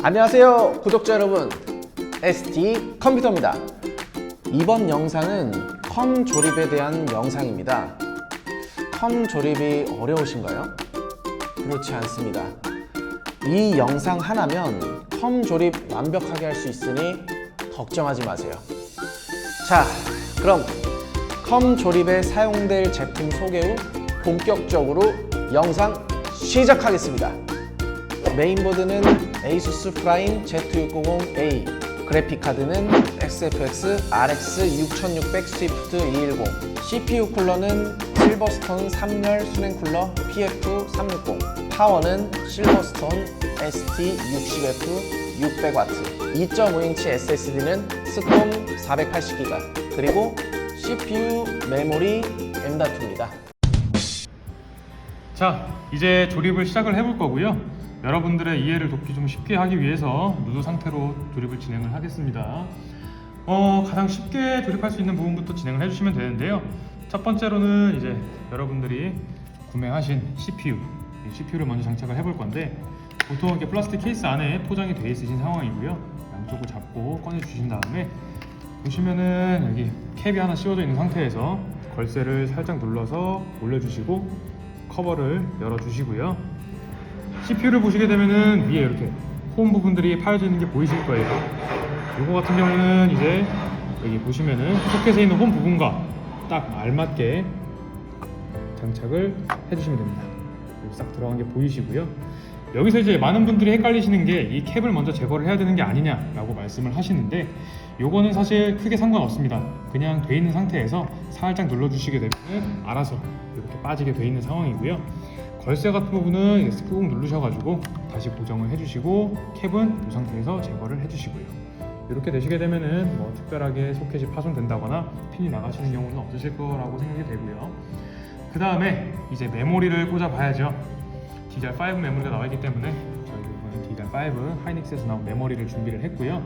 안녕하세요 구독자 여러분, ST 컴퓨터입니다. 이번 영상은 컴 조립에 대한 영상입니다. 컴 조립이 어려우신가요? 그렇지 않습니다. 이 영상 하나면 컴 조립 완벽하게 할 수 있으니 걱정하지 마세요. 자, 그럼 컴 조립에 사용될 제품 소개 후 본격적으로 영상 시작하겠습니다. 메인보드는 ASUS 프라임 Z690A, 그래픽카드는 XFX RX 6600 스위프트 210, CPU 쿨러는 실버스톤 3열 수냉 쿨러 PF360, 파워는 실버스톤 ST60F 600W, 2.5인치 SSD는 스톰 480GB, 그리고 CPU 메모리 M.2입니다. 자, 이제 조립을 시작을 해볼 거고요. 여러분들의 이해를 돕기 좀 쉽게 하기 위해서 누드 상태로 조립을 진행을 하겠습니다. 가장 쉽게 조립할 수 있는 부분부터 진행을 해주시면 되는데요. 첫 번째로는 이제 여러분들이 구매하신 CPU를 먼저 장착을 해볼 건데, 보통 이렇게 플라스틱 케이스 안에 포장이 되어 있으신 상황이고요. 양쪽을 잡고 꺼내 주신 다음에 보시면은 여기 캡이 하나 씌워져 있는 상태에서 걸쇠를 살짝 눌러서 올려주시고 커버를 열어주시고요. CPU를 보시게 되면은 위에 이렇게 홈 부분들이 파여져 있는 게 보이실 거예요. 이거 같은 경우는 이제 여기 보시면은 소켓에 있는 홈 부분과 딱 알맞게 장착을 해주시면 됩니다. 여기 싹 들어간 게 보이시고요. 여기서 이제 많은 분들이 헷갈리시는 게 이 캡을 먼저 제거를 해야 되는 게 아니냐라고 말씀을 하시는데, 요거는 사실 크게 상관없습니다. 그냥 돼 있는 상태에서 살짝 눌러주시게 되면 알아서 이렇게 빠지게 돼 있는 상황이고요. 걸쇠 같은 부분은 꾹 누르셔가지고 다시 고정을 해주시고, 캡은 이 상태에서 제거를 해주시고요. 이렇게 되시게 되면은 뭐 특별하게 소켓이 파손된다거나 핀이 나가시는 경우는 없으실 거라고 생각이 되고요. 그 다음에 이제 메모리를 꽂아봐야죠. DDR5 메모리가 나와있기 때문에 저희 이번에 DDR5 하이닉스에서 나온 메모리를 준비를 했고요.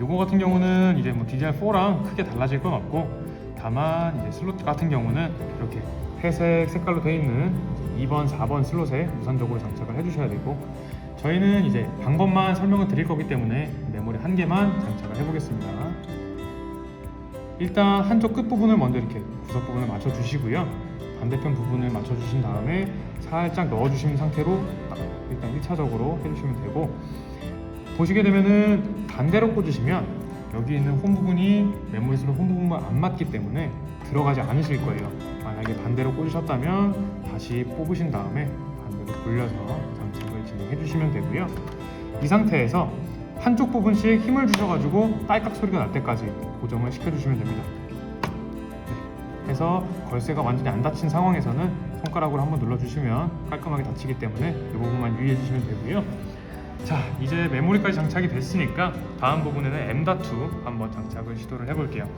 요거 같은 경우는 이제 뭐 DDR4랑 크게 달라질 건 없고, 다만 이제 슬롯 같은 경우는 이렇게 회색 색깔로 되어 있는 2번, 4번 슬롯에 무선적으로 장착을 해주셔야 되고, 저희는 이제 방법만 설명을 드릴 거기 때문에 메모리 한 개만 장착을 해보겠습니다. 일단 한쪽 끝부분을 먼저 이렇게 구석 부분을 맞춰주시고요. 반대편 부분을 맞춰주신 다음에 살짝 넣어주신 상태로 일단 1차적으로 해주시면 되고, 보시게 되면은 반대로 꽂으시면 여기 있는 홈 부분이 메모리 슬롯 홈 부분과 안 맞기 때문에 들어가지 않으실 거예요. 만약에 반대로 꽂으셨다면 다시 뽑으신 다음에 반대로 돌려서 장착을 진행해 주시면 되고요. 이 상태에서 한쪽 부분씩 힘을 주셔가지고 딸깍 소리가 날 때까지 고정을 시켜주시면 됩니다. 해서 걸쇠가 완전히 안 닫힌 상황에서는 손가락으로 한번 눌러주시면 깔끔하게 닫히기 때문에 이 부분만 유의해 주시면 되고요. 자, 이제 메모리까지 장착이 됐으니까 다음 부분에는 M.2 한번 장착을 시도를 해볼게요.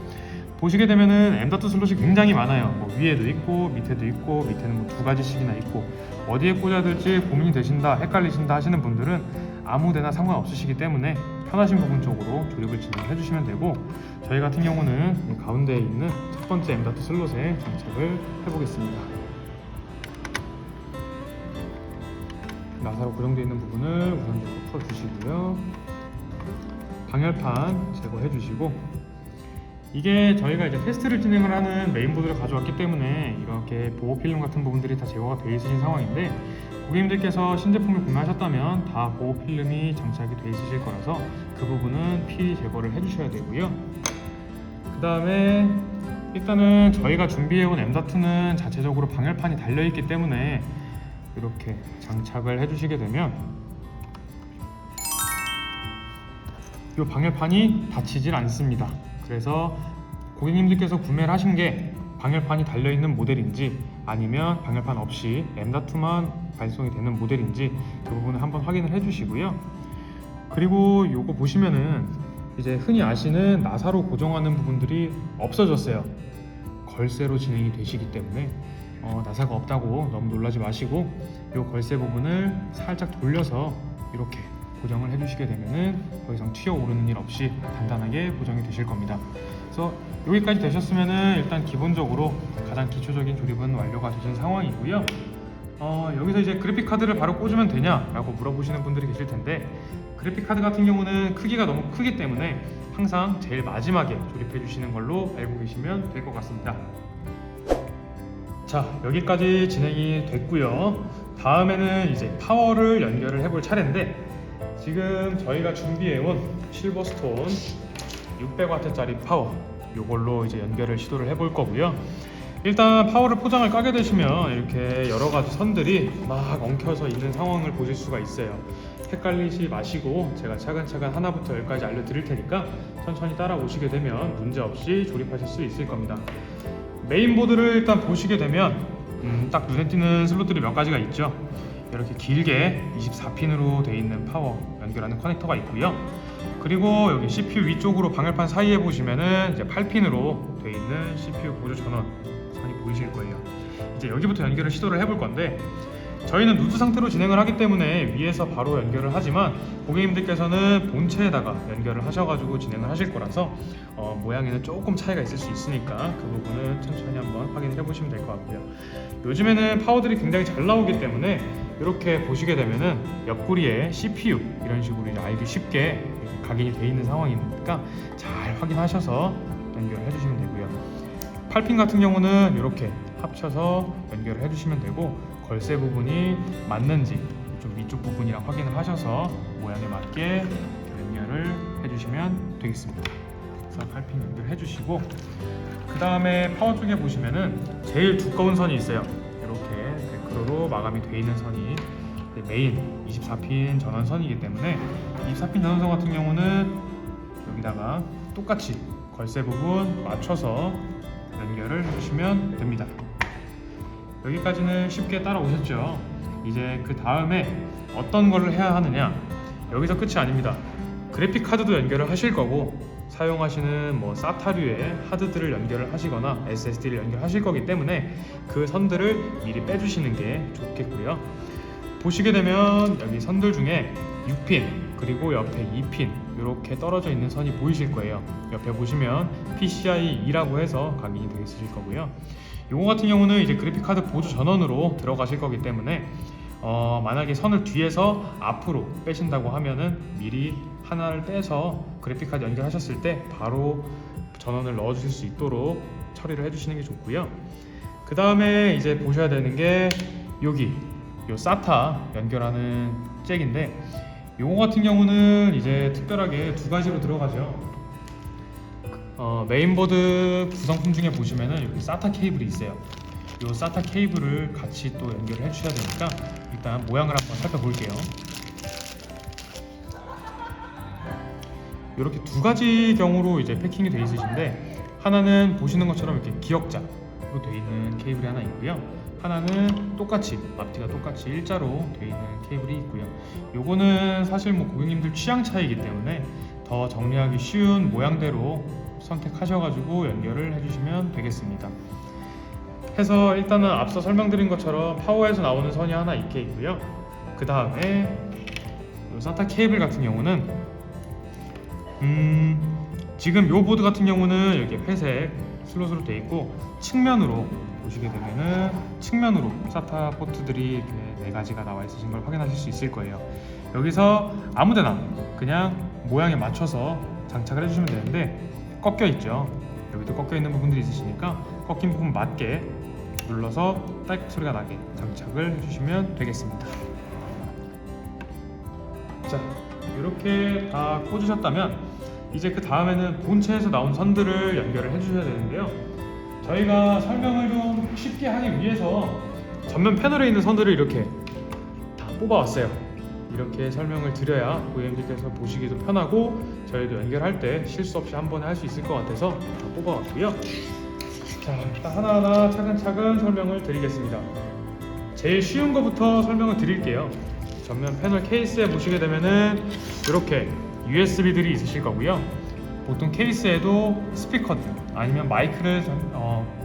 보시게 되면은 M.2 슬롯이 굉장히 많아요. 뭐 위에도 있고 밑에도 있고, 밑에는 뭐 2가지씩이나 있고, 어디에 꽂아야 될지 고민이 되신다, 헷갈리신다 하시는 분들은 아무 데나 상관없으시기 때문에 편하신 부분 쪽으로 조립을 진행해 주시면 되고, 저희 같은 경우는 가운데에 있는 첫 번째 M.2 슬롯에 장착을 해보겠습니다. 나사로 고정되어 있는 부분을 우선적으로 풀어주시고요. 방열판 제거해 주시고, 이게 저희가 이제 테스트를 진행을 하는 메인보드를 가져왔기 때문에 이렇게 보호 필름 같은 부분들이 다 제거가 되어 있으신 상황인데, 고객님들께서 신제품을 구매하셨다면 다 보호 필름이 장착이 되어 있으실 거라서 그 부분은 필히 제거를 해주셔야 되고요. 그 다음에 일단은 저희가 준비해온 M.2는 자체적으로 방열판이 달려있기 때문에 이렇게 장착을 해주시게 되면 이 방열판이 닫히질 않습니다. 그래서 고객님들께서 구매를 하신 게 방열판이 달려있는 모델인지 아니면 방열판 없이 M.2만 발송이 되는 모델인지 그 부분을 한번 확인을 해주시고요. 그리고 요거 보시면은 이제 흔히 아시는 나사로 고정하는 부분들이 없어졌어요. 걸쇠로 진행이 되시기 때문에 나사가 없다고 너무 놀라지 마시고, 요 걸쇠 부분을 살짝 돌려서 이렇게 고정을 해주시게 되면은 더 이상 튀어오르는 일 없이 단단하게 고정이 되실 겁니다. 그래서 여기까지 되셨으면은 일단 기본적으로 가장 기초적인 조립은 완료가 되신 상황이고요. 여기서 이제 그래픽 카드를 바로 꽂으면 되냐라고 물어보시는 분들이 계실 텐데, 그래픽 카드 같은 경우는 크기가 너무 크기 때문에 항상 제일 마지막에 조립해 주시는 걸로 알고 계시면 될 것 같습니다. 자, 여기까지 진행이 됐고요. 다음에는 이제 파워를 연결을 해볼 차례인데, 지금 저희가 준비해온 실버스톤 600W짜리 파워, 이걸로 이제 연결을 시도를 해볼 거고요. 일단 파워를 포장을 까게 되시면 이렇게 여러 가지 선들이 막 엉켜서 있는 상황을 보실 수가 있어요. 헷갈리지 마시고 제가 차근차근 하나부터 열까지 알려드릴 테니까 천천히 따라오시게 되면 문제없이 조립하실 수 있을 겁니다. 메인보드를 일단 보시게 되면 딱 눈에 띄는 슬롯들이 몇 가지가 있죠. 이렇게 길게 24핀으로 되어 있는 파워 연결하는 커넥터가 있고요. 그리고 여기 CPU 위쪽으로 방열판 사이에 보시면은 이제 8핀으로 되어 있는 CPU 보조 전원 선이 보이실 거예요. 이제 여기부터 연결을 시도를 해볼 건데, 저희는 누드 상태로 진행을 하기 때문에 위에서 바로 연결을 하지만 고객님들께서는 본체에다가 연결을 하셔가지고 진행을 하실 거라서 모양에는 조금 차이가 있을 수 있으니까 그 부분은 천천히 한번 확인을 해보시면 될 것 같고요. 요즘에는 파워들이 굉장히 잘 나오기 때문에 이렇게 보시게 되면은 옆구리에 CPU 이런 식으로 이제 알기 쉽게 각인이 되어 있는 상황이니까 잘 확인하셔서 연결을 해주시면 되고요. 8핀 같은 경우는 이렇게 합쳐서 연결을 해주시면 되고, 걸쇠 부분이 맞는지 좀 위쪽 부분이랑 확인을 하셔서 모양에 맞게 연결을 해주시면 되겠습니다. 그래서 8핀 연결해 주시고, 그 다음에 파워 쪽에 보시면은 제일 두꺼운 선이 있어요. 이렇게 100%로 마감이 되어 있는 선이 메인 24핀 전원선이기 때문에 24핀 전원선 같은 경우는 여기다가 똑같이 걸쇠 부분 맞춰서 연결을 해주시면 됩니다. 여기까지는 쉽게 따라오셨죠? 이제 그 다음에 어떤 걸 해야 하느냐, 여기서 끝이 아닙니다. 그래픽 카드도 연결을 하실 거고, 사용하시는 뭐 SATA류의 하드들을 연결을 하시거나 SSD를 연결하실 거기 때문에 그 선들을 미리 빼주시는 게 좋겠고요. 보시게 되면 여기 선들 중에 6핀 그리고 옆에 2핀 이렇게 떨어져 있는 선이 보이실 거예요. 옆에 보시면 PCIe 2라고 해서 각인이 되어 있으실 거고요. 요거 같은 경우는 이제 그래픽카드 보조 전원으로 들어가실 거기 때문에 만약에 선을 뒤에서 앞으로 빼신다고 하면은 미리 하나를 빼서 그래픽카드 연결하셨을 때 바로 전원을 넣어 주실 수 있도록 처리를 해 주시는 게 좋고요. 그 다음에 이제 보셔야 되는 게 여기 요 SATA 연결하는 잭인데, 요거 같은 경우는 이제 특별하게 두 가지로 들어가죠. 메인보드 구성품 중에 보시면은 여기 SATA 케이블이 있어요. 요 SATA 케이블을 같이 또 연결을 해주셔야 되니까 일단 모양을 한번 살펴볼게요. 이렇게 두 가지 경우로 이제 패킹이 되어 있으신데, 하나는 보시는 것처럼 이렇게 기역자로 되어 있는 케이블이 하나 있고요. 하나는 똑같이 앞뒤가 똑같이 일자로 되어 있는 케이블이 있고요. 요거는 사실 뭐 고객님들 취향 차이기 때문에 더 정리하기 쉬운 모양대로 선택하셔가지고 연결을 해주시면 되겠습니다. 해서 일단은 앞서 설명드린 것처럼 파워에서 나오는 선이 하나 있게 있고요. 그 다음에 SATA 케이블 같은 경우는 지금 요 보드 같은 경우는 이렇게 회색 슬롯으로 되어 있고, 측면으로 보시게 되면은 측면으로 SATA 포트들이 이렇게 4가지가 나와 있으신 걸 확인하실 수 있을 거예요. 여기서 아무데나 그냥 모양에 맞춰서 장착을 해주시면 되는데, 꺾여 있죠. 여기도 꺾여 있는 부분들이 있으시니까 꺾인 부분 맞게 눌러서 딸깍 소리가 나게 장착을 해주시면 되겠습니다. 자, 이렇게 다 꽂으셨다면 이제 그 다음에는 본체에서 나온 선들을 연결을 해주셔야 되는데요. 저희가 설명을 좀 쉽게 하기 위해서 전면 패널에 있는 선들을 이렇게 다 뽑아왔어요. 이렇게 설명을 드려야 고객님들께서 보시기도 편하고 저희도 연결할 때 실수 없이 한 번에 할 수 있을 것 같아서 다 뽑아왔고요. 자, 일단 하나하나 차근차근 설명을 드리겠습니다. 제일 쉬운 거부터 설명을 드릴게요. 전면 패널 케이스에 보시게 되면은 이렇게 USB들이 있으실 거고요. 보통 케이스에도 스피커들 아니면 마이크를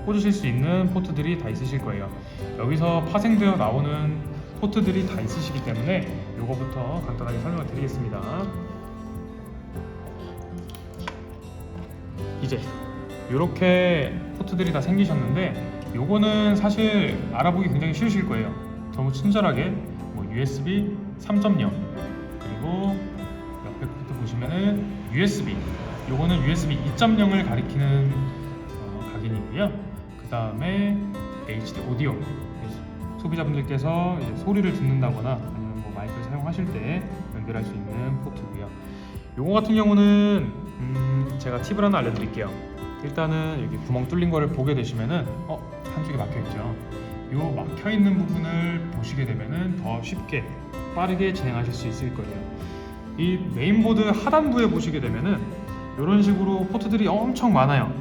꽂으실 수 있는 포트들이 다 있으실 거예요. 여기서 파생되어 나오는 포트들이 다 있으시기 때문에 요거부터 간단하게 설명을 드리겠습니다. 이제 이렇게 포트들이 다 생기셨는데, 요거는 사실 알아보기 굉장히 쉬우실 거예요. 너무 친절하게 뭐 USB 3.0 그리고 옆에 포트 보시면은 USB 요거는 USB 2.0을 가리키는 각인이고요. 그 다음에 HD 오디오 소비자분들께서 이제 소리를 듣는다거나 아니면 뭐 마이크를 사용하실 때 연결할 수 있는 포트고요. 요거 같은 경우는 제가 팁을 하나 알려드릴게요. 일단은 여기 구멍 뚫린 거를 보게 되시면은 한쪽에 막혀 있죠. 요 막혀 있는 부분을 보시게 되면은 더 쉽게 빠르게 진행하실 수 있을 거예요. 이 메인보드 하단부에 보시게 되면은 이런 식으로 포트들이 엄청 많아요.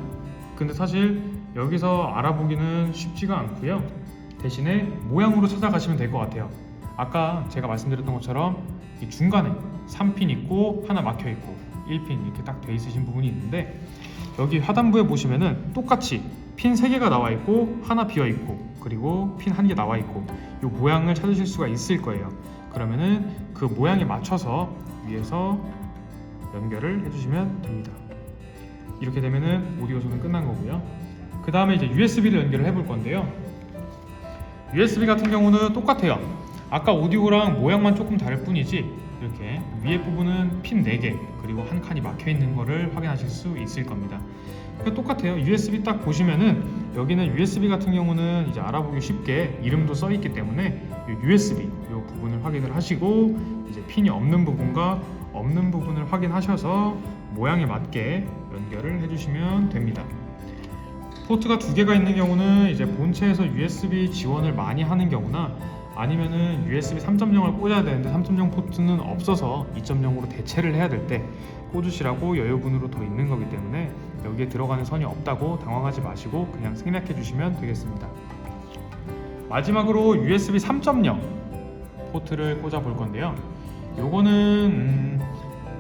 근데 사실 여기서 알아보기는 쉽지가 않고요. 대신에 모양으로 찾아가시면 될 것 같아요. 아까 제가 말씀드렸던 것처럼 이 중간에 3핀 있고 하나 막혀 있고 1핀 이렇게 딱 돼 있으신 부분이 있는데 여기 하단부에 보시면은 똑같이 핀 3개가 나와 있고 하나 비어 있고 그리고 핀 1개 나와 있고 이 모양을 찾으실 수가 있을 거예요. 그러면은 그 모양에 맞춰서 위에서 연결을 해주시면 됩니다. 이렇게 되면은 오디오 손은 끝난 거고요. 그 다음에 이제 USB를 연결을 해볼 건데요. USB 같은 경우는 똑같아요. 아까 오디오랑 모양만 조금 다를 뿐이지 이렇게 위에 부분은 핀 4개 그리고 한 칸이 막혀 있는 거를 확인하실 수 있을 겁니다. 똑같아요. USB 딱 보시면은 여기는 USB 같은 경우는 이제 알아보기 쉽게 이름도 써 있기 때문에 USB 이 부분을 확인을 하시고 이제 핀이 없는 부분과 없는 부분을 확인하셔서 모양에 맞게 연결을 해주시면 됩니다. 포트가 2개가 있는 경우는 이제 본체에서 USB 지원을 많이 하는 경우나 아니면은 USB 3.0을 꽂아야 되는데 3.0 포트는 없어서 2.0으로 대체를 해야 될 때 꽂으시라고 여유분으로 더 있는 거기 때문에 여기에 들어가는 선이 없다고 당황하지 마시고 그냥 생략해 주시면 되겠습니다. 마지막으로 USB 3.0 포트를 꽂아 볼 건데요. 요거는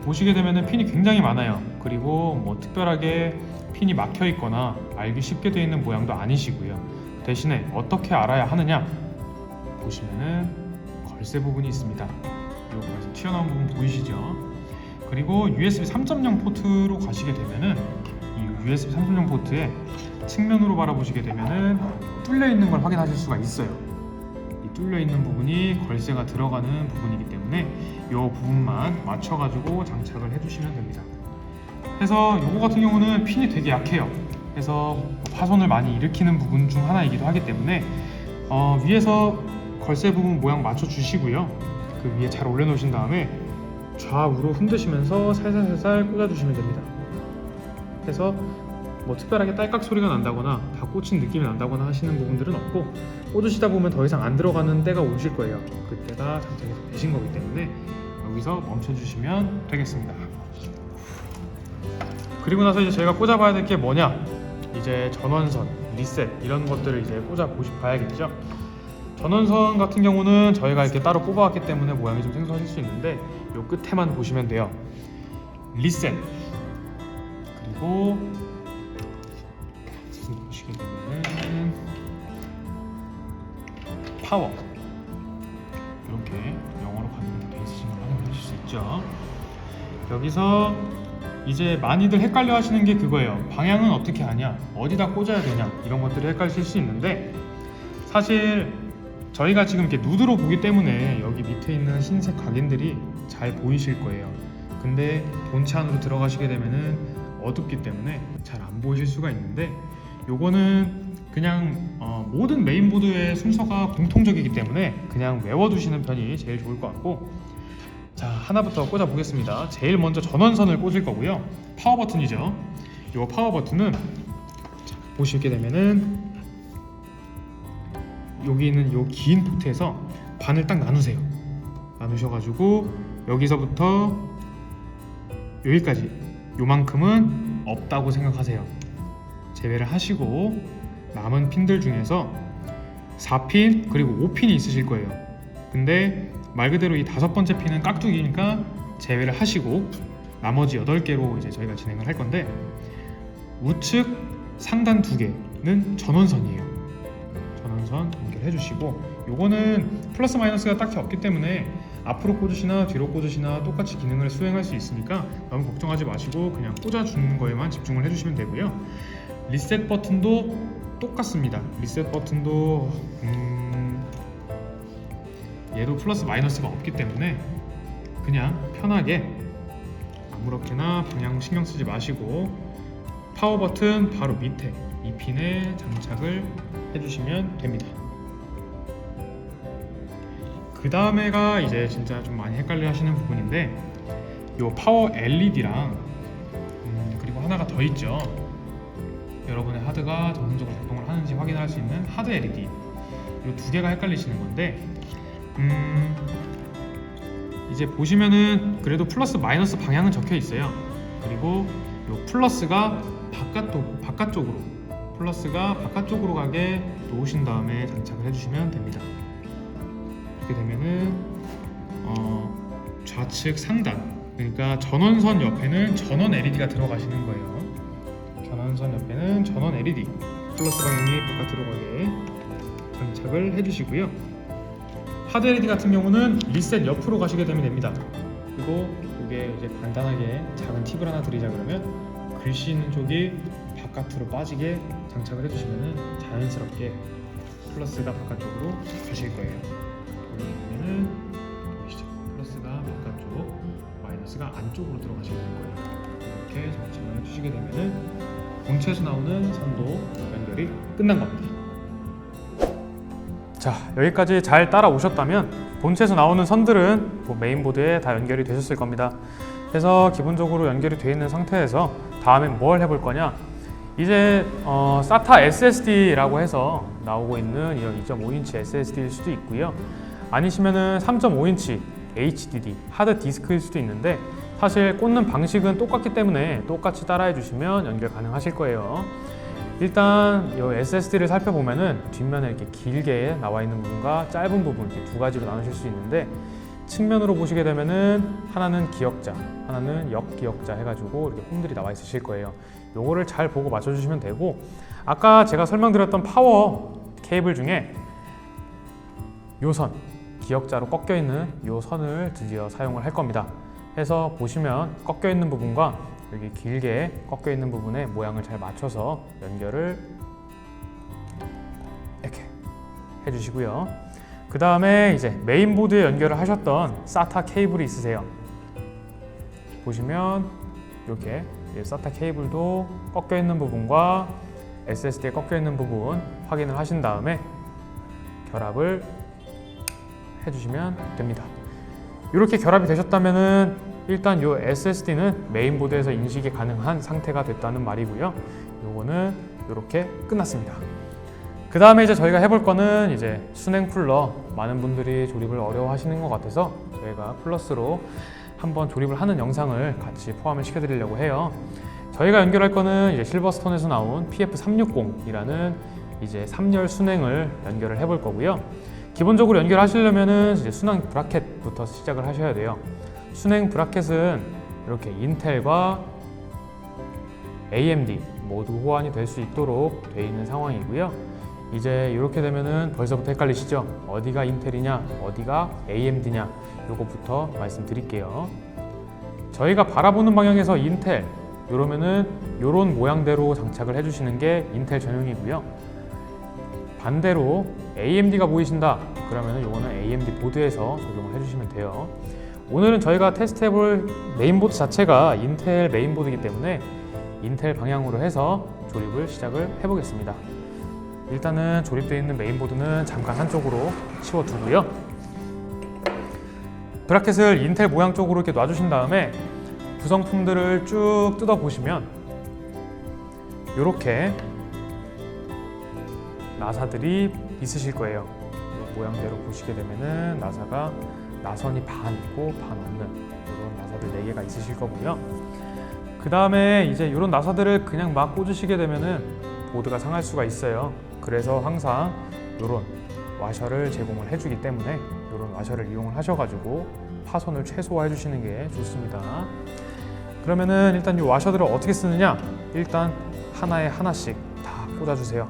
보시게 되면은 핀이 굉장히 많아요. 그리고 뭐 특별하게 핀이 막혀 있거나 알기 쉽게 되어 있는 모양도 아니시고요. 대신에 어떻게 알아야 하느냐 보시면은 걸쇠 부분이 있습니다. 여기서 튀어나온 부분 보이시죠? 그리고 USB 3.0 포트로 가시게 되면은 이 USB 3.0 포트에 측면으로 바라보시게 되면은 뚫려 있는 걸 확인하실 수가 있어요. 이 뚫려 있는 부분이 걸쇠가 들어가는 부분이기 때문에 이 부분만 맞춰가지고 장착을 해주시면 됩니다. 그래서 이거 같은 경우는 핀이 되게 약해요. 그래서 파손을 많이 일으키는 부분 중 하나이기도 하기 때문에 위에서 걸쇠 부분 모양 맞춰 주시고요. 그 위에 잘 올려놓으신 다음에 좌우로 흔드시면서 살살살살 꽂아주시면 됩니다. 그래서 뭐 특별하게 딸깍 소리가 난다거나 다 꽂힌 느낌이 난다거나 하시는 부분들은 없고 꽂으시다 보면 더 이상 안 들어가는 때가 오실 거예요. 그때가 장착이 되신 거기 때문에 여기서 멈춰주시면 되겠습니다. 그리고 나서 이제 저희가 꽂아봐야 될 게 뭐냐, 이제 전원선, 리셋 이런 것들을 이제 봐야겠죠. 전원선 같은 경우는 저희가 이렇게 따로 뽑아왔기 때문에 모양이 좀 생소하실 수 있는데 요 끝에만 보시면 돼요. 리셋 그리고 보시게 되면은 파워 이렇게 영어로 가능되어 있으신 걸 확인하실 수 있죠. 여기서 이제 많이들 헷갈려 하시는 게 그거예요. 방향은 어떻게 하냐, 어디다 꽂아야 되냐 이런 것들을 헷갈리실 수 있는데 사실 저희가 지금 이렇게 누드로 보기 때문에 여기 밑에 있는 흰색 각인들이 잘 보이실 거예요. 근데 본체 안으로 들어가시게 되면은 어둡기 때문에 잘 안 보이실 수가 있는데 요거는 그냥 모든 메인보드의 순서가 공통적이기 때문에 그냥 외워두시는 편이 제일 좋을 것 같고, 자 하나부터 꽂아 보겠습니다. 제일 먼저 전원선을 꽂을 거고요. 파워 버튼이죠. 요 파워 버튼은 보시게 되면은 여기 있는 요 긴 포트에서 반을 딱 나누세요. 나누셔가지고 여기서부터 여기까지 요만큼은 없다고 생각하세요. 제외를 하시고 남은 핀들 중에서 4핀 그리고 5핀이 있으실 거예요. 근데 말 그대로 이 5번째 핀은 깍두기니까 제외를 하시고 나머지 8개로 이제 저희가 진행을 할 건데, 우측 상단 2개는 전원선이에요. 전원선 연결해 주시고, 요거는 플러스 마이너스가 딱히 없기 때문에 앞으로 꽂으시나 뒤로 꽂으시나 똑같이 기능을 수행할 수 있으니까 너무 걱정하지 마시고 그냥 꽂아주는 거에만 집중을 해주시면 되고요. 리셋 버튼도 똑같습니다. 리셋 버튼도 얘도 플러스 마이너스가 없기 때문에 그냥 편하게 아무렇게나 방향 신경 쓰지 마시고 파워 버튼 바로 밑에 이 핀에 장착을 해주시면 됩니다. 그 다음에가 이제 진짜 좀 많이 헷갈려 하시는 부분인데 요 파워 LED랑 그리고 하나가 더 있죠. 여러분의 하드가 정상적으로 작동을 하는지 확인할 수 있는 하드 LED, 이 두 개가 헷갈리시는 건데 이제 보시면은 그래도 플러스 마이너스 방향은 적혀 있어요. 그리고 요 플러스가 바깥쪽으로 플러스가 바깥쪽으로 가게 놓으신 다음에 장착을 해주시면 됩니다. 이렇게 되면은 좌측 상단, 그러니까 전원선 옆에는 전원 LED가 들어가시는 거예요. 전원선 옆에는 전원 LED, 플러스 방향이 바깥으로 가게 장착을 해주시고요. 하드 LED 같은 경우는 리셋 옆으로 가시게 되면 됩니다. 그리고 이게 이제 간단하게 작은 팁을 하나 드리자 그러면 글씨 있는 쪽이 바깥으로 빠지게 장착을 해주시면 자연스럽게 플러스가 바깥쪽으로 가실 거예요. 그러면은 보이시죠? 플러스가 바깥쪽, 마이너스가 안쪽으로 들어가시게 될 거예요. 이렇게 장착을 해주시게 되면은 본체에서 나오는 선도 연결이 끝난 겁니다. 자, 여기까지 잘 따라오셨다면 본체에서 나오는 선들은 메인보드에 다 연결이 되셨을 겁니다. 그래서 기본적으로 연결이 되어 있는 상태에서 다음엔 뭘 해볼 거냐, 이제 SATA SSD라고 해서 나오고 있는 이런 2.5인치 SSD일 수도 있고요, 아니시면은 3.5인치 HDD 하드 디스크일 수도 있는데 사실 꽂는 방식은 똑같기 때문에 똑같이 따라해 주시면 연결 가능하실 거예요. 일단 이 SSD를 살펴보면은 뒷면에 이렇게 길게 나와 있는 부분과 짧은 부분, 이렇게 두 가지로 나누실 수 있는데, 측면으로 보시게 되면은 하나는 기역자, 하나는 역기역자 해가지고 이렇게 홈들이 나와 있으실 거예요. 요거를 잘 보고 맞춰주시면 되고, 아까 제가 설명드렸던 파워 케이블 중에 요 선, 기역자로 꺾여 있는 요 선을 드디어 사용을 할 겁니다. 해서 보시면 꺾여 있는 부분과 여기 길게 꺾여 있는 부분에 모양을 잘 맞춰서 연결을 이렇게 해주시고요. 그 다음에 이제 메인보드에 연결을 하셨던 SATA 케이블이 있으세요. 보시면 이렇게 SATA 케이블도 꺾여 있는 부분과 SSD에 꺾여 있는 부분 확인을 하신 다음에 결합을 해주시면 됩니다. 이렇게 결합이 되셨다면은 일단 이 SSD는 메인보드에서 인식이 가능한 상태가 됐다는 말이고요. 요거는 이렇게 끝났습니다. 그 다음에 이제 저희가 해볼 거는 이제 순행 쿨러, 많은 분들이 조립을 어려워하시는 것 같아서 저희가 플러스로 한번 조립을 하는 영상을 같이 포함을 시켜드리려고 해요. 저희가 연결할 거는 이제 실버스톤에서 나온 PF360이라는 이제 3열 순행을 연결을 해볼 거고요. 기본적으로 연결하시려면은 이제 순행 브라켓부터 시작을 하셔야 돼요. 순행 브라켓은 이렇게 인텔과 AMD 모두 호환이 될 수 있도록 되어 있는 상황이고요. 이제 이렇게 되면은 벌써부터 헷갈리시죠? 어디가 인텔이냐, 어디가 AMD냐, 요거부터 말씀드릴게요. 저희가 바라보는 방향에서 인텔, 이러면은 요런 모양대로 장착을 해주시는 게 인텔 전용이고요. 반대로 AMD가 보이신다, 그러면은 요거는 AMD 보드에서 적용을 해주시면 돼요. 오늘은 저희가 테스트해볼 메인보드 자체가 인텔 메인보드이기 때문에 인텔 방향으로 해서 조립을 시작을 해보겠습니다. 일단은 조립되어 있는 메인보드는 잠깐 한쪽으로 치워두고요. 브라켓을 인텔 모양 쪽으로 이렇게 놔주신 다음에 구성품들을 쭉 뜯어보시면 이렇게 나사들이 있으실 거예요. 이 모양대로 보시게 되면은 나사가 나선이 반 있고 반 없는 이런 나사들 4개가 있으실 거고요. 그 다음에 이제 이런 나사들을 그냥 막 꽂으시게 되면은 보드가 상할 수가 있어요. 그래서 항상 이런 와셔를 제공을 해주기 때문에 이런 와셔를 이용을 하셔가지고 파손을 최소화해 주시는 게 좋습니다. 그러면은 일단 이 와셔들을 어떻게 쓰느냐, 일단 하나에 하나씩 다 꽂아주세요.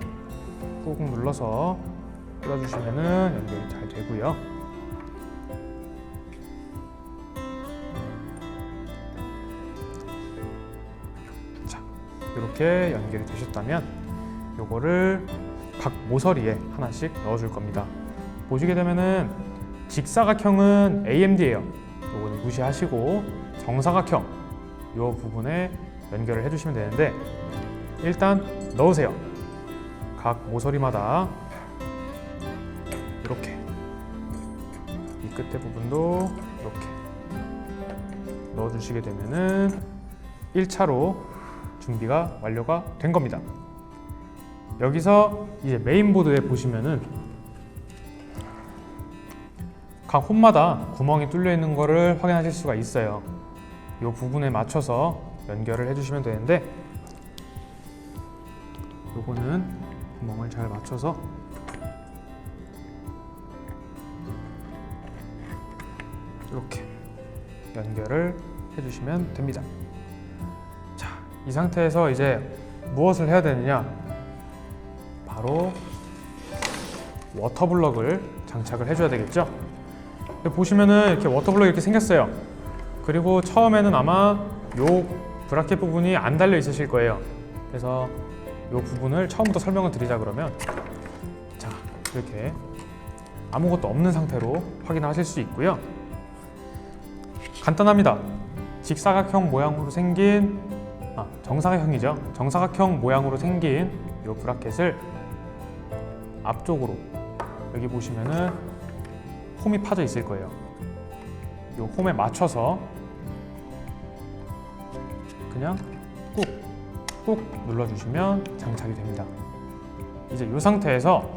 꾹 눌러서 꽂아주시면은 연결이 잘 되고요. 자, 이렇게 연결이 되셨다면 요거를 각 모서리에 하나씩 넣어줄 겁니다. 보시게 되면은 직사각형은 AMD예요. 이거는 무시하시고 정사각형 이 부분에 연결을 해주시면 되는데, 일단 넣으세요. 각 모서리마다 이렇게, 이 끝에 부분도 이렇게 넣어주시게 되면은 1차로 준비가 완료가 된 겁니다. 여기서 이제 메인보드에 보시면은 각 홈마다 구멍이 뚫려 있는 거를 확인하실 수가 있어요. 이 부분에 맞춰서 연결을 해주시면 되는데, 요거는 구멍을 잘 맞춰서 이렇게 연결을 해주시면 됩니다. 자, 이 상태에서 이제 무엇을 해야 되느냐? 바로 워터블럭을 장착을 해줘야 되겠죠. 보시면은 이렇게 워터블럭이 이렇게 생겼어요. 그리고 처음에는 아마 요 브라켓 부분이 안 달려 있으실 거예요. 그래서 요 부분을 처음부터 설명을 드리자 그러면, 자, 이렇게 아무것도 없는 상태로 확인하실 수 있고요. 간단합니다. 직사각형 모양으로 생긴, 정사각형이죠. 정사각형 모양으로 생긴 요 브라켓을 앞쪽으로, 여기 보시면은 홈이 파져 있을 거예요. 요 홈에 맞춰서 그냥 꾹 눌러주시면 장착이 됩니다. 이제 이 상태에서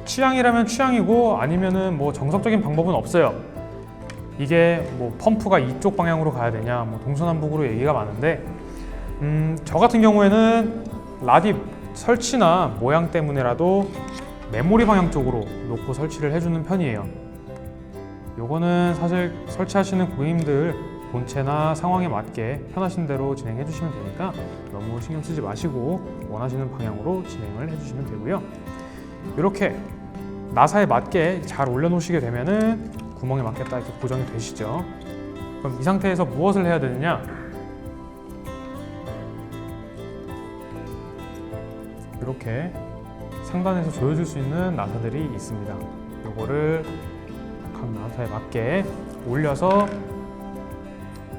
취향이라면 취향이고, 아니면은 뭐 정석적인 방법은 없어요. 이게 뭐 펌프가 이쪽 방향으로 가야 되냐, 뭐 동서남북으로 얘기가 많은데, 저 같은 경우에는 라디 설치나 모양 때문에라도 메모리 방향 쪽으로 놓고 설치를 해주는 편이에요. 요거는 사실 설치하시는 고객님들 본체나 상황에 맞게 편하신 대로 진행해 주시면 되니까 너무 신경 쓰지 마시고 원하시는 방향으로 진행을 해주시면 되고요. 이렇게 나사에 맞게 잘 올려놓으시게 되면은 구멍에 맞게 딱 이렇게 고정이 되시죠. 그럼 이 상태에서 무엇을 해야 되느냐? 이렇게 상단에서 조여줄 수 있는 나사들이 있습니다. 요거를 각 나사에 맞게 올려서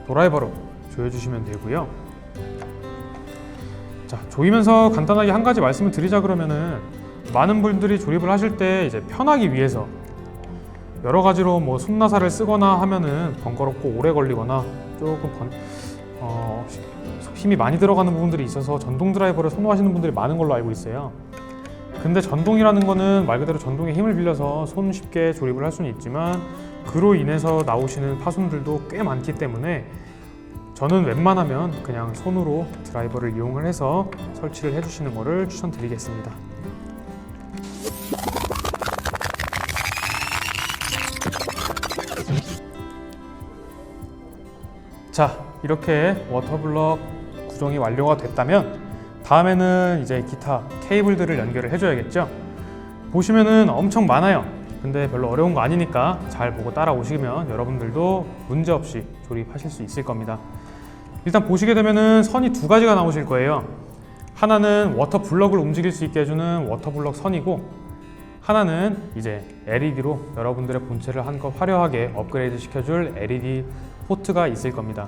드라이버로 조여주시면 되고요. 자, 조이면서 간단하게 한 가지 말씀을 드리자 그러면은, 많은 분들이 조립을 하실 때 이제 편하기 위해서 여러 가지로 뭐 손나사를 쓰거나 하면은 번거롭고 오래 걸리거나 조금 힘이 많이 들어가는 부분들이 있어서 전동 드라이버를 선호하시는 분들이 많은 걸로 알고 있어요. 근데 전동이라는 거는 말 그대로 전동의 힘을 빌려서 손쉽게 조립을 할 수는 있지만, 그로 인해서 나오시는 파손들도 꽤 많기 때문에 저는 웬만하면 그냥 손으로 드라이버를 이용을 해서 설치를 해주시는 것을 추천드리겠습니다. 자, 이렇게 워터블럭 구성이 완료가 됐다면 다음에는 이제 기타 케이블들을 연결을 해줘야겠죠. 보시면은 엄청 많아요. 근데 별로 어려운 거 아니니까 잘 보고 따라오시면 여러분들도 문제없이 조립하실 수 있을 겁니다. 일단 보시게 되면은 선이 두 가지가 나오실 거예요. 하나는 워터블럭을 움직일 수 있게 해주는 워터블럭 선이고, 하나는 이제 LED로 여러분들의 본체를 한껏 화려하게 업그레이드 시켜줄 LED 포트가 있을 겁니다.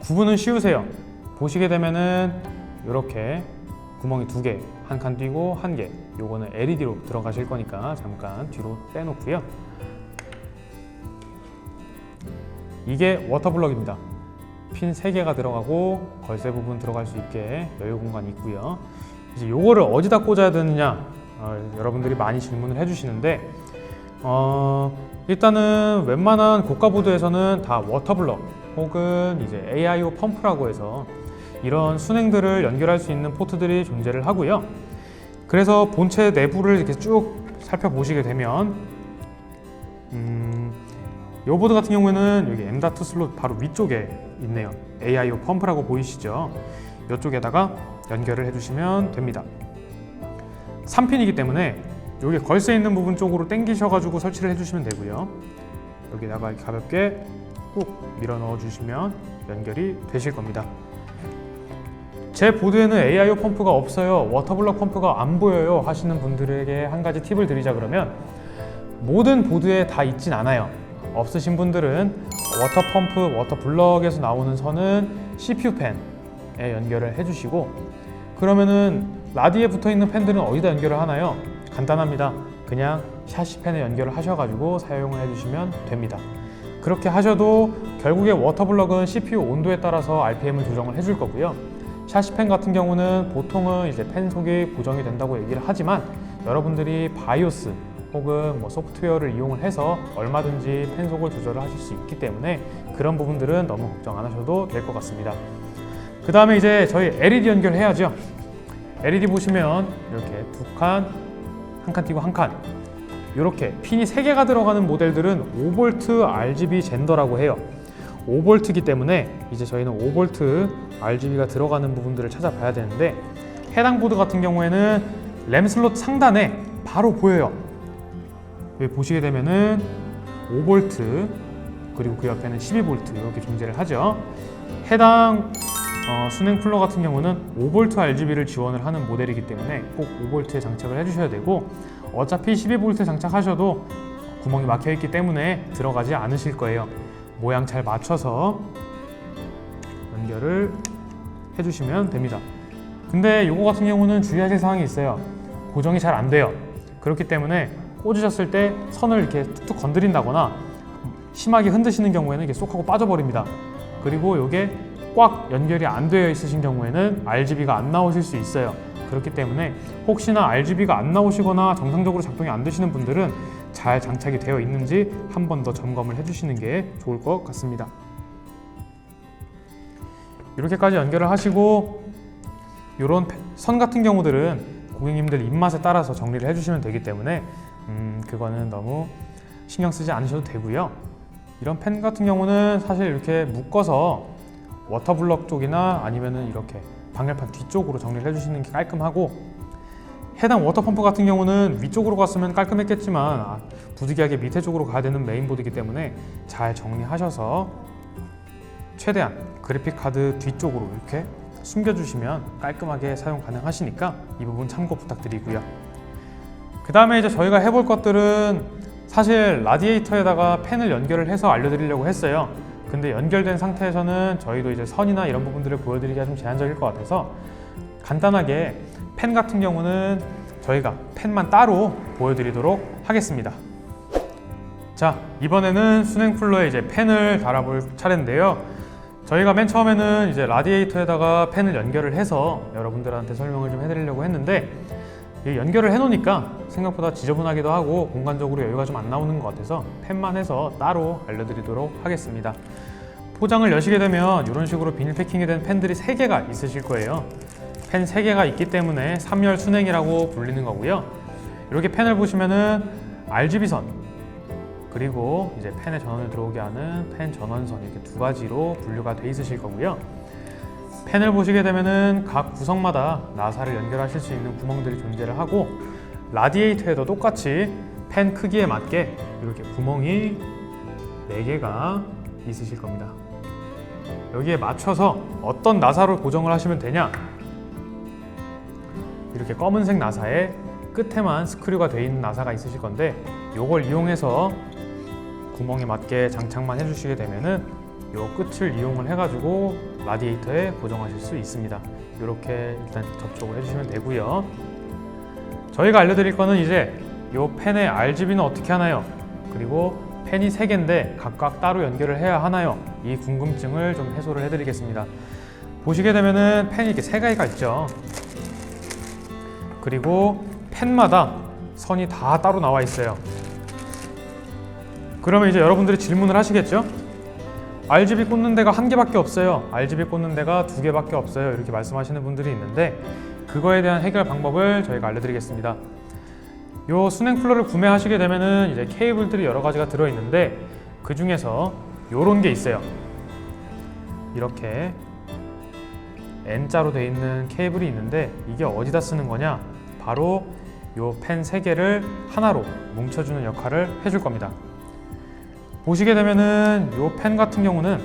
구분은 쉬우세요. 보시게 되면은 이렇게 구멍이 두 개, 한 칸 띄고 한 개, 요거는 LED로 들어가실 거니까 잠깐 뒤로 빼놓고요. 이게 워터블럭입니다. 핀 3개가 들어가고 걸쇠 부분 들어갈 수 있게 여유 공간이 있고요. 이제 요거를 어디다 꽂아야 되느냐, 여러분들이 많이 질문을 해주시는데, 일단은 웬만한 고가 보드에서는 다 워터블럭 혹은 이제 AIO 펌프라고 해서 이런 순행들을 연결할 수 있는 포트들이 존재를 하고요. 그래서 본체 내부를 이렇게 쭉 살펴보시게 되면, 이 보드 같은 경우에는 여기 M.2 슬롯 바로 위쪽에 있네요. AIO 펌프라고 보이시죠? 이쪽에다가 연결을 해주시면 됩니다. 3핀이기 때문에 여기 걸쇠 있는 부분 쪽으로 당기셔가지고 설치를 해주시면 되고요. 여기다가 가볍게 꾹 밀어 넣어주시면 연결이 되실 겁니다. 제 보드에는 AIO 펌프가 없어요, 워터블럭 펌프가 안 보여요 하시는 분들에게 한 가지 팁을 드리자 그러면, 모든 보드에 다 있진 않아요. 없으신 분들은 워터펌프, 워터블럭에서 나오는 선은 CPU 팬에 연결을 해주시고, 그러면은 라디에 붙어있는 팬들은 어디다 연결을 하나요? 간단합니다. 그냥 샤시 팬에 연결을 하셔가지고 사용을 해주시면 됩니다. 그렇게 하셔도 결국에 워터블럭은 CPU 온도에 따라서 RPM을 조정을 해줄 거고요. 샤시팬 같은 경우는 보통은 이제 팬 속이 고정이 된다고 얘기를 하지만, 여러분들이 바이오스 혹은 뭐 소프트웨어를 이용을 해서 얼마든지 팬 속을 조절을 하실 수 있기 때문에 그런 부분들은 너무 걱정 안 하셔도 될 것 같습니다. 그 다음에 이제 저희 LED 연결해야죠. LED 보시면 이렇게 두 칸, 한 칸 띄고 한 칸, 이렇게 핀이 3개가 들어가는 모델들은 5V RGB 젠더라고 해요. 5V이기 때문에 이제 저희는 5V RGB가 들어가는 부분들을 찾아봐야 되는데, 해당 보드 같은 경우에는 램 슬롯 상단에 바로 보여요. 여기 보시게 되면은 5V 그리고 그 옆에는 12V 이렇게 존재를 하죠. 해당 수냉 쿨러 같은 경우는 5V RGB를 지원을 하는 모델이기 때문에 꼭 5V에 장착을 해주셔야 되고, 어차피 12V 장착하셔도 구멍이 막혀 있기 때문에 들어가지 않으실 거예요. 모양 잘 맞춰서 연결을 해주시면 됩니다. 근데 이거 같은 경우는 주의하실 사항이 있어요. 고정이 잘 안 돼요. 그렇기 때문에 꽂으셨을 때 선을 이렇게 툭툭 건드린다거나 심하게 흔드시는 경우에는 이게 쏙 하고 빠져버립니다. 그리고 이게 꽉 연결이 안 되어 있으신 경우에는 RGB가 안 나오실 수 있어요. 그렇기 때문에 혹시나 RGB가 안 나오시거나 정상적으로 작동이 안 되시는 분들은 잘 장착이 되어 있는지 한 번 더 점검을 해주시는 게 좋을 것 같습니다. 이렇게까지 연결을 하시고, 이런 선 같은 경우들은 고객님들 입맛에 따라서 정리를 해주시면 되기 때문에 그거는 너무 신경 쓰지 않으셔도 되고요. 이런 펜 같은 경우는 사실 이렇게 묶어서 워터블럭 쪽이나 아니면은 이렇게 방열판 뒤쪽으로 정리를 해주시는 게 깔끔하고, 해당 워터펌프 같은 경우는 위쪽으로 갔으면 깔끔했겠지만 부득이하게 밑에 쪽으로 가야 되는 메인보드이기 때문에 잘 정리하셔서 최대한 그래픽카드 뒤쪽으로 이렇게 숨겨주시면 깔끔하게 사용 가능하시니까 이 부분 참고 부탁드리고요. 그 다음에 이제 저희가 해볼 것들은 사실 라디에이터에다가 팬을 연결을 해서 알려드리려고 했어요. 근데 연결된 상태에서는 저희도 이제 선이나 이런 부분들을 보여드리기가 좀 제한적일 것 같아서 간단하게 펜 같은 경우는 저희가 펜만 따로 보여드리도록 하겠습니다. 자, 이번에는 수냉 쿨러에 이제 펜을 달아볼 차례인데요. 저희가 맨 처음에는 이제 라디에이터에다가 펜을 연결을 해서 여러분들한테 설명을 좀 해드리려고 했는데, 연결을 해놓으니까 생각보다 지저분하기도 하고 공간적으로 여유가 좀 안 나오는 것 같아서 펜만 해서 따로 알려드리도록 하겠습니다. 포장을 여시게 되면 이런 식으로 비닐 패킹이 된 펜들이 3개가 있으실 거예요. 펜 3개가 있기 때문에 3열 수냉이라고 불리는 거고요. 이렇게 펜을 보시면은 RGB선, 그리고 이제 펜에 전원을 들어오게 하는 펜 전원선, 이렇게 2가지로 분류가 돼 있으실 거고요. 펜을 보시게 되면은 각 구성마다 나사를 연결하실 수 있는 구멍들이 존재를 하고, 라디에이터에도 똑같이 펜 크기에 맞게 이렇게 구멍이 4개가 있으실 겁니다. 여기에 맞춰서 어떤 나사로 고정을 하시면 되냐, 이렇게 검은색 나사에 끝에만 스크류가 되어 있는 나사가 있으실 건데, 이걸 이용해서 구멍에 맞게 장착만 해주시게 되면은 이 끝을 이용을 해가지고 라디에이터에 고정하실 수 있습니다. 이렇게 일단 접촉을 해주시면 되고요. 저희가 알려드릴 거는 이제 이 펜의 RGB는 어떻게 하나요? 그리고 펜이 3개인데 각각 따로 연결을 해야 하나요? 이 궁금증을 좀 해소를 해드리겠습니다. 보시게 되면은 펜이 이렇게 3개가 있죠. 그리고 펜마다 선이 다 따로 나와 있어요. 그러면 이제 여러분들이 질문을 하시겠죠? RGB 꽂는 데가 1개밖에 없어요. RGB 꽂는 데가 2개밖에 없어요. 이렇게 말씀하시는 분들이 있는데, 그거에 대한 해결 방법을 저희가 알려드리겠습니다. 요 수냉 쿨러를 구매하시게 되면은 이제 케이블들이 여러 가지가 들어있는데, 그 중에서 요런 게 있어요. 이렇게 N자로 되어 있는 케이블이 있는데, 이게 어디다 쓰는 거냐? 바로 요 펜 3개를 하나로 뭉쳐주는 역할을 해줄 겁니다. 보시게 되면은 요 펜 같은 경우는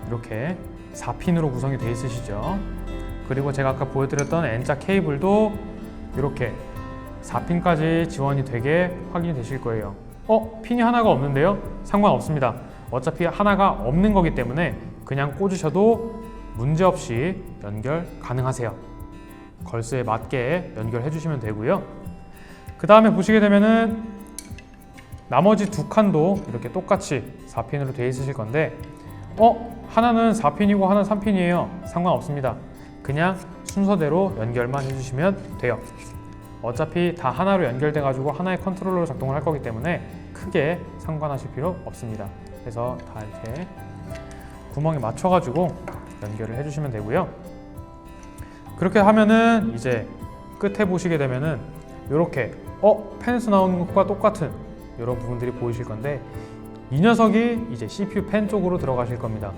이렇게 4핀으로 구성이 되어 있으시죠. 그리고 제가 아까 보여드렸던 N자 케이블도 이렇게 4핀까지 지원이 되게 확인이 되실 거예요. 핀이 하나가 없는데요? 상관없습니다. 어차피 하나가 없는 거기 때문에 그냥 꽂으셔도 문제없이 연결 가능하세요. 걸스에 맞게 연결해 주시면 되고요. 그 다음에 보시게 되면은 나머지 두 칸도 이렇게 똑같이 4핀으로 되어 있으실 건데 하나는 4핀이고 하나는 3핀이에요. 상관없습니다. 그냥 순서대로 연결만 해주시면 돼요. 어차피 다 하나로 연결돼 가지고 하나의 컨트롤러로 작동을 할 거기 때문에 크게 상관하실 필요 없습니다. 그래서 다 이렇게 구멍에 맞춰 가지고 연결을 해주시면 되고요. 그렇게 하면은 이제 끝에 보시게 되면은 이렇게 펜에서 나오는 것과 똑같은 이런 부분들이 보이실 건데 이 녀석이 이제 CPU 펜 쪽으로 들어가실 겁니다.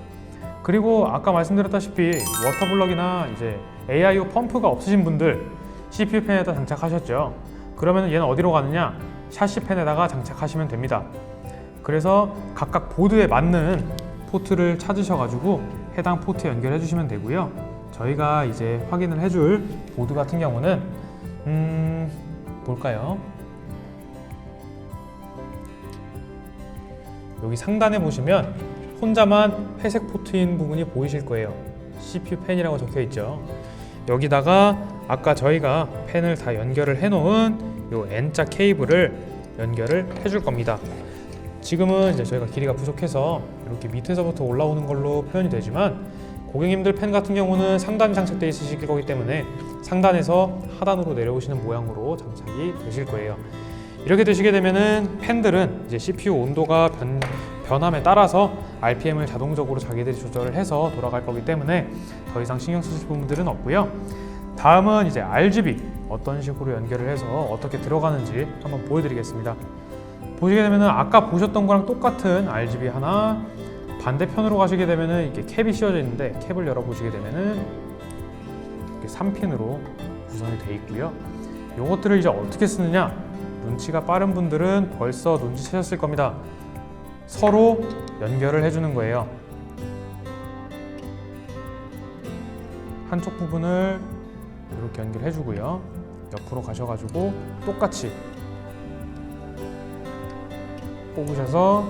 그리고 아까 말씀드렸다시피 워터블럭이나 이제 AIO 펌프가 없으신 분들 CPU 펜에다 장착하셨죠. 그러면 얘는 어디로 가느냐? 샤시 펜에다가 장착하시면 됩니다. 그래서 각각 보드에 맞는 포트를 찾으셔가지고 해당 포트에 연결해 주시면 되고요. 저희가 이제 확인을 해줄 보드 같은 경우는 볼까요? 여기 상단에 보시면 혼자만 회색 포트인 부분이 보이실 거예요. CPU 펜이라고 적혀 있죠. 여기다가 아까 저희가 펜을 다 연결을 해 놓은 요 N자 케이블을 연결을 해줄 겁니다. 지금은 이제 저희가 길이가 부족해서 이렇게 밑에서부터 올라오는 걸로 표현이 되지만 고객님들 펜 같은 경우는 상단이 장착되어 있으실 거기 때문에 상단에서 하단으로 내려오시는 모양으로 장착이 되실 거예요. 이렇게 되시게 되면은 펜들은 이제 CPU 온도가 변함에 따라서 RPM을 자동적으로 자기들이 조절을 해서 돌아갈 거기 때문에 더 이상 신경 쓰실 부분들은 없고요. 다음은 이제 RGB 어떤 식으로 연결을 해서 어떻게 들어가는지 한번 보여드리겠습니다. 보시게 되면은 아까 보셨던 거랑 똑같은 RGB 하나, 반대편으로 가시게 되면은 이렇게 캡이 씌워져 있는데 캡을 열어 보시게 되면은 이렇게 3핀으로 구성이 되어 있고요. 요것들을 이제 어떻게 쓰느냐? 눈치가 빠른 분들은 벌써 눈치채셨을 겁니다. 서로 연결을 해주는 거예요. 한쪽 부분을 이렇게 연결해 주고요. 옆으로 가셔가지고 똑같이 뽑으셔서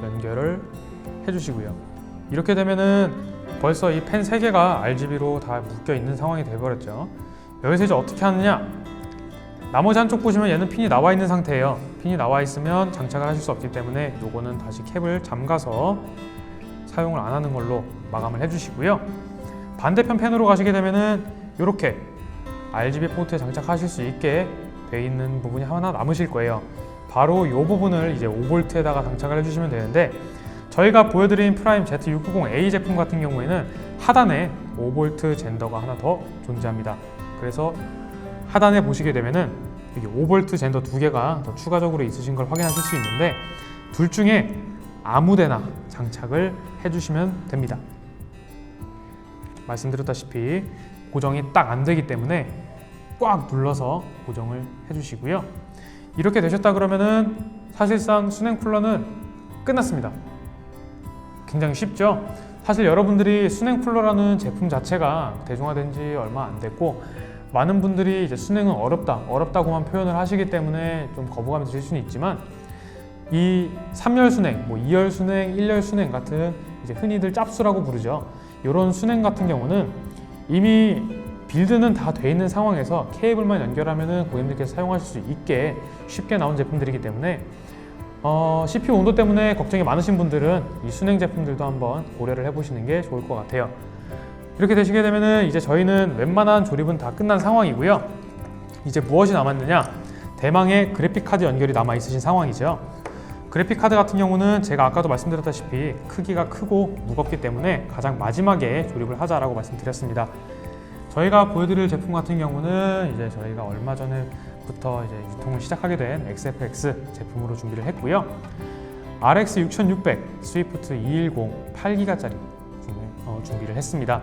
연결을 해주시고요. 이렇게 되면은 벌써 이 펜 3개가 RGB로 다 묶여 있는 상황이 되어버렸죠. 여기서 이제 어떻게 하느냐? 나머지 한쪽 보시면 얘는 핀이 나와 있는 상태예요. 핀이 나와 있으면 장착을 하실 수 없기 때문에 요거는 다시 캡을 잠가서 사용을 안 하는 걸로 마감을 해주시고요. 반대편 펜으로 가시게 되면은 이렇게 RGB 포트에 장착하실 수 있게 돼 있는 부분이 하나 남으실 거예요. 바로 이 부분을 이제 5V에다가 장착을 해주시면 되는데 저희가 보여드린 프라임 Z690A 제품 같은 경우에는 하단에 5V 젠더가 하나 더 존재합니다. 그래서 하단에 보시게 되면은 여기 5V 젠더 2개가 더 추가적으로 있으신 걸 확인하실 수 있는데 둘 중에 아무데나 장착을 해주시면 됩니다. 말씀드렸다시피 고정이 딱 안 되기 때문에 꽉 눌러서 고정을 해주시고요. 이렇게 되셨다 그러면은 사실상 수냉 쿨러는 끝났습니다. 굉장히 쉽죠? 사실 여러분들이 수냉 쿨러라는 제품 자체가 대중화된 지 얼마 안 됐고 많은 분들이 이제 수냉은 어렵다고만 표현을 하시기 때문에 좀 거부감이 드실 수는 있지만 이 3열 수냉, 2열 수냉, 1열 수냉 같은 이제 흔히들 짭수라고 부르죠. 이런 수냉 같은 경우는 이미 빌드는 다 돼 있는 상황에서 케이블만 연결하면은 고객님들께서 사용하실 수 있게 쉽게 나온 제품들이기 때문에 CPU 온도 때문에 걱정이 많으신 분들은 이 수냉 제품들도 한번 고려를 해보시는 게 좋을 것 같아요. 이렇게 되시게 되면은 이제 저희는 웬만한 조립은 다 끝난 상황이고요. 이제 무엇이 남았느냐? 대망의 그래픽 카드 연결이 남아 있으신 상황이죠. 그래픽 카드 같은 경우는 제가 아까도 말씀드렸다시피 크기가 크고 무겁기 때문에 가장 마지막에 조립을 하자라고 말씀드렸습니다. 저희가 보여드릴 제품 같은 경우는 이제 저희가 얼마 전에부터 이제 유통을 시작하게 된 XFX 제품으로 준비를 했고요. RX 6600 스위프트 210 8기가짜리 준비를 했습니다.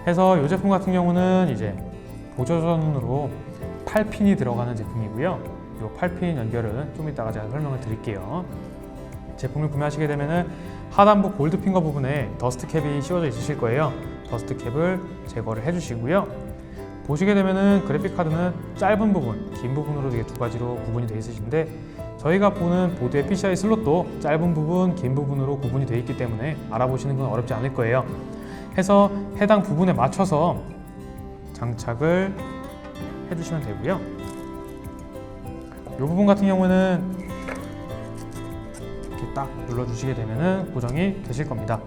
해서 이 제품 같은 경우는 이제 보조전으로 8핀이 들어가는 제품이고요. 이 8핀 연결은 좀 이따가 제가 설명을 드릴게요. 제품을 구매하시게 되면은 하단부 골드 핑거 부분에 더스트 캡이 씌워져 있으실 거예요. 더스트 캡을 제거를 해주시고요. 보시게 되면은 그래픽 카드는 짧은 부분, 긴 부분으로 이게 두 가지로 구분이 되어 있으신데 저희가 보는 보드의 PCI 슬롯도 짧은 부분, 긴 부분으로 구분이 되어 있기 때문에 알아보시는 건 어렵지 않을 거예요. 해서 해당 부분에 맞춰서 장착을 해주시면 되고요. 이 부분 같은 경우는 이렇게 딱 눌러주시게 되면은 고정이 되실 겁니다.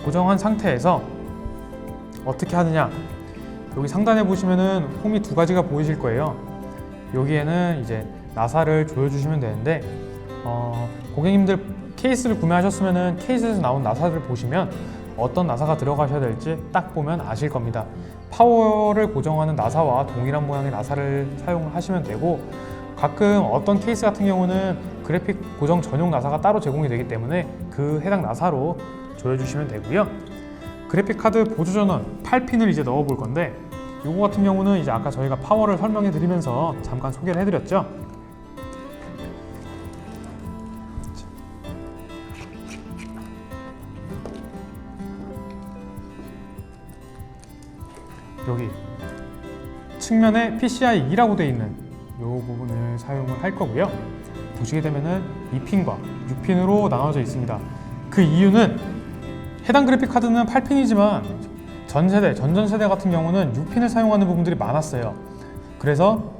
고정한 상태에서 어떻게 하느냐? 여기 상단에 보시면은 홈이 두 가지가 보이실 거예요. 여기에는 이제 나사를 조여주시면 되는데 고객님들 케이스를 구매하셨으면은 케이스에서 나온 나사를 보시면 어떤 나사가 들어가셔야 될지 딱 보면 아실 겁니다. 파워를 고정하는 나사와 동일한 모양의 나사를 사용을 하시면 되고 가끔 어떤 케이스 같은 경우는 그래픽 고정 전용 나사가 따로 제공이 되기 때문에 그 해당 나사로 조여주시면 되고요. 그래픽 카드 보조 전원 8핀을 이제 넣어 볼 건데 요거 같은 경우는 이제 아까 저희가 파워를 설명해 드리면서 잠깐 소개를 해 드렸죠. 여기 측면에 PCI 2라고 되어 있는 이 부분을 사용을 할 거고요. 보시게 되면은 2핀과 6핀으로 나눠져 있습니다. 그 이유는 해당 그래픽 카드는 8핀이지만 전전세대 같은 경우는 6핀을 사용하는 부분들이 많았어요. 그래서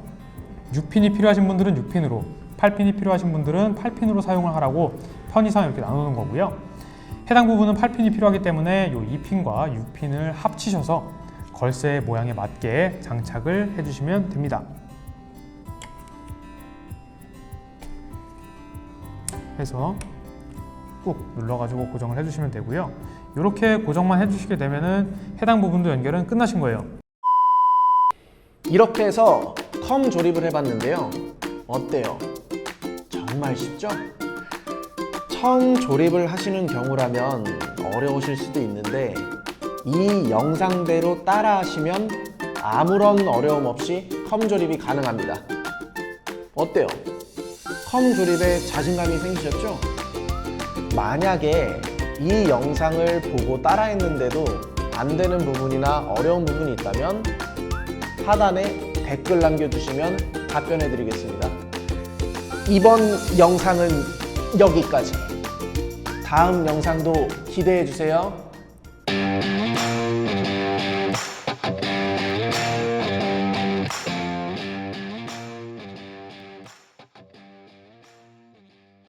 6핀이 필요하신 분들은 6핀으로, 8핀이 필요하신 분들은 8핀으로 사용을 하라고 편의상 이렇게 나누는 거고요. 해당 부분은 8핀이 필요하기 때문에 이 2핀과 6핀을 합치셔서 걸쇠 모양에 맞게 장착을 해주시면 됩니다. 해서 꾹 눌러가지고 고정을 해주시면 되고요. 이렇게 고정만 해주시게 되면은 해당 부분도 연결은 끝나신 거예요. 이렇게 해서 컴 조립을 해봤는데요. 어때요? 정말 쉽죠? 처음 조립을 하시는 경우라면 어려우실 수도 있는데 이 영상대로 따라 하시면 아무런 어려움 없이 컴 조립이 가능합니다. 어때요? 컴 조립에 자신감이 생기셨죠? 만약에 이 영상을 보고 따라 했는데도 안 되는 부분이나 어려운 부분이 있다면 하단에 댓글 남겨주시면 답변해 드리겠습니다. 이번 영상은 여기까지. 다음 영상도 기대해 주세요.